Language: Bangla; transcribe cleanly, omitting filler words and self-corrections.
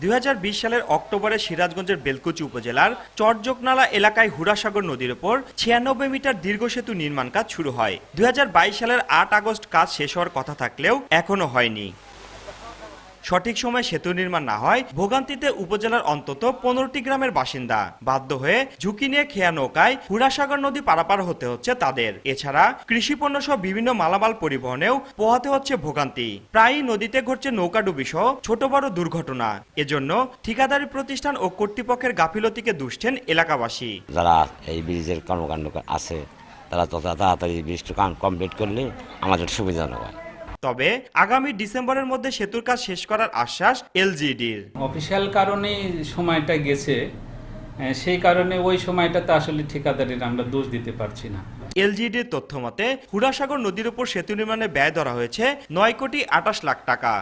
2020 সালের অক্টোবরে সিরাজগঞ্জের বেলকুচি উপজেলার চরজোকনালা এলাকায় হুড়াসাগর নদীর উপর 96 মিটার দীর্ঘ সেতু নির্মাণ কাজ শুরু হয়। 2022 সালের 8 আগস্ট কাজ শেষ হওয়ার কথা থাকলেও এখনো হয়নি। সঠিক সময়ে সেতু নির্মাণ না হয় ভোগান্তিতে উপজেলার অন্তত 15টি গ্রামের বাসিন্দা বাধ্য হয়ে ঝুঁকি নিয়ে খেয়া নৌকায় হুড়াসাগর নদী পারাপার হতে হচ্ছে তাদের। এছাড়া কৃষিপণ্য সহ বিভিন্ন মালামাল পরিবহনেও পোহাতে হচ্ছে ভোগান্তি। প্রায়ই নদীতে ঘটছে নৌকাডুবি সহ ছোট বড় দুর্ঘটনা। এজন্য ঠিকাদারি প্রতিষ্ঠান ও কর্তৃপক্ষের গাফিলতিকে দুষছেন এলাকাবাসী। যারা এই ব্রিজের কর্মকাণ্ড আছে তারা তত তাড়াতাড়ি ব্রিজটা কমপ্লিট করলে আমাদের সুবিধাজনক হয়। তবে আগামী ডিসেম্বরের মধ্যে সেতুর কাজ শেষ করার আশ্বাস এলজিইডির। অফিসিয়াল কারণেই সময়টা গেছে, সেই কারণে ওই সময়টাতে আসলে ঠিকাদারির আমরা দোষ দিতে পারছি না। এলজিইডির তথ্য মতে হুড়াসাগর নদীর উপর সেতু নির্মাণে ব্যয় ধরা হয়েছে 9 কোটি 28 লাখ টাকা।